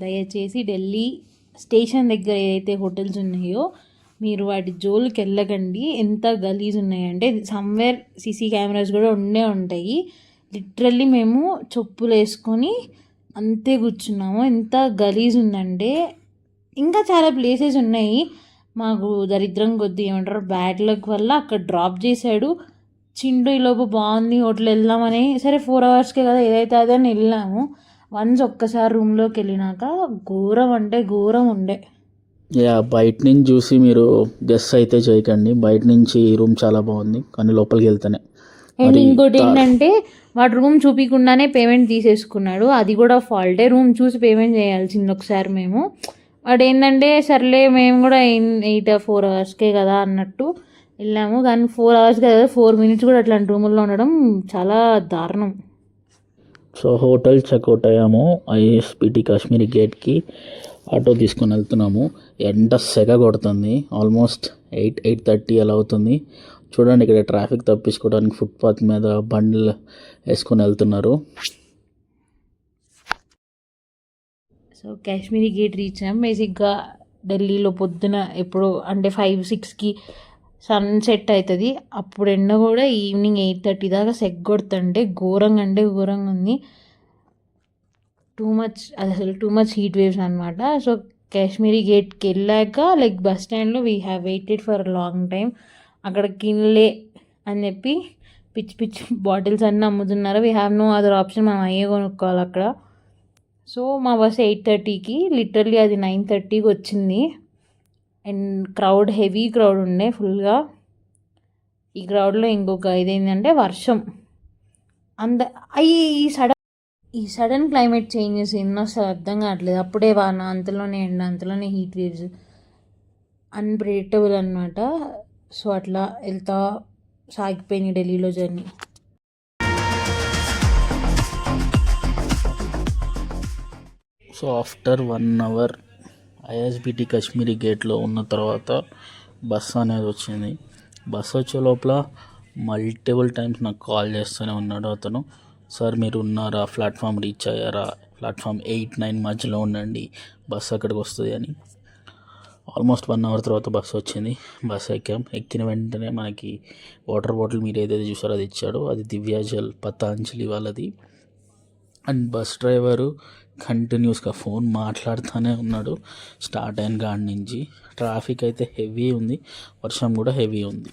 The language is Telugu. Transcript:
దయచేసి ఢిల్లీ స్టేషన్ దగ్గర ఏదైతే హోటల్స్ ఉన్నాయో మీరు వాటి జోలికి వెళ్ళకండి. ఎంత గలీజ్ ఉన్నాయంటే సమ్వేర్ సీసీ కెమెరాస్ కూడా ఉంటాయి. లిటరల్లీ మేము చెప్పులు వేసుకొని అంతే కూర్చున్నాము. ఎంత గలీజ్ ఉందంటే ఇంకా చాలా ప్లేసెస్ ఉన్నాయి. మాకు దరిద్రం కొద్దీ ఏమంటారు బ్యాడ్ లక్ వల్ల అక్కడ డ్రాప్ చేశాడు. చిండు ఈలోపు బాగుంది హోటల్ వెళ్దామని, సరే 4 అవర్స్కే కదా ఏదైతే అదే అని వెళ్ళాము. వన్స్ ఒక్కసారి రూమ్లోకి వెళ్ళినాక ఘోరం అంటే ఘోరం ఉండే. బయట నుంచి చూసి మీరు గెస్ అయితే చేయకండి. బయట నుంచి రూమ్ చాలా బాగుంది, కానీ లోపలికి వెళ్తేనే. అండ్ ఇంకోటి ఏంటంటే వాడు రూమ్ చూపించకుండానే పేమెంట్ తీసేసుకున్నాడు. అది కూడా ఫాల్టే. రూమ్ చూసి పేమెంట్ చేయాల్సింది ఒకసారి మేము. వాడు ఏంటంటే సర్లే మేము కూడా 4 అవర్స్కే కదా అన్నట్టు వెళ్ళాము. కానీ 4 అవర్స్ కదా 4 మినిట్స్ కూడా అట్లాంటి రూముల్లో ఉండడం చాలా దారుణం. సో హోటల్ చెక్అవుట్ అయ్యాము. ఐఎస్బిటి కాశ్మీరీ గేట్కి ఆటో తీసుకొని వెళ్తున్నాము. ఎండ సెగ కొడుతుంది. ఆల్మోస్ట్ 8:30 అలా అవుతుంది. చూడండి, ఇక్కడ ట్రాఫిక్ తప్పించుకోవడానికి ఫుట్పాత్ మీద బండ్లు వేసుకొని వెళ్తున్నారు. సో కాశ్మీరీ గేట్ రీచ్ అయ్యాం. బేసిక్గా ఢిల్లీలో పొద్దున ఎప్పుడు అంటే 5-6కి సన్సెట్ అవుతుంది. అప్పుడు ఎండ కూడా ఈవినింగ్ 8:30 దాకా సెగ్గొడుతుంటే ఘోరంగా అంటే ఘోరంగా ఉంది. టూ మచ్ హీట్ వేవ్స్ అనమాట. సో కాశ్మీరీ గేట్కి వెళ్ళాక లైక్ బస్ స్టాండ్లో we have waited for long time. అక్కడ కిన్లే అని చెప్పి పిచ్చి బాటిల్స్ అన్నీ అమ్ముతున్నారు. We have no other option, మనం అయ్యే కొనుక్కోవాలి అక్కడ. సో మా బస్ 8:30కి, లిటరల్లీ అది 9:30కి వచ్చింది. అండ్ హెవీ క్రౌడ్ ఉండే ఫుల్గా. ఈ క్రౌడ్లో ఇంకొక ఇదేంటంటే వర్షం. ఈ సడన్ క్లైమేట్ చేంజెస్ ఎన్నో అర్థం కావట్లేదు. అప్పుడే వాన, అంతలోనే ఎండ, అంతలోనే హీట్ వేవ్స్, అన్ప్రెడిక్టబుల్ అనమాట. సో అట్లా వెళ్తా సాగిపోయింది ఢిల్లీలో journey. So after 1 hour ISBT Kashmiri గేట్లో ఉన్న తర్వాత బస్సు అనేది వచ్చింది. బస్సు వచ్చే లోపల మల్టిపుల్ టైమ్స్ నాకు కాల్ చేస్తూనే ఉన్నాడు అతను. సార్ మీరు ఉన్నారా, ప్లాట్ఫామ్ రీచ్ అయ్యారా, ప్లాట్ఫామ్ 8-9 మధ్యలో ఉండండి, బస్సు అక్కడికి వస్తుంది అని. ఆల్మోస్ట్ 1 అవర్ తర్వాత బస్సు వచ్చింది. బస్సు ఎక్కిన వెంటనే మనకి వాటర్ బాటిల్ మీరు ఏదైతే చూసారో అది ఇచ్చాడు. అది దివ్యాజల్ పతాంజలి వాళ్ళది. అండ్ బస్ డ్రైవరు కంటిన్యూస్గా ఫోన్ మాట్లాడుతూనే ఉన్నాడు స్టార్ట్ అయిన కాడి నుంచి. ట్రాఫిక్ అయితే హెవీ ఉంది, వర్షం కూడా హెవీ ఉంది.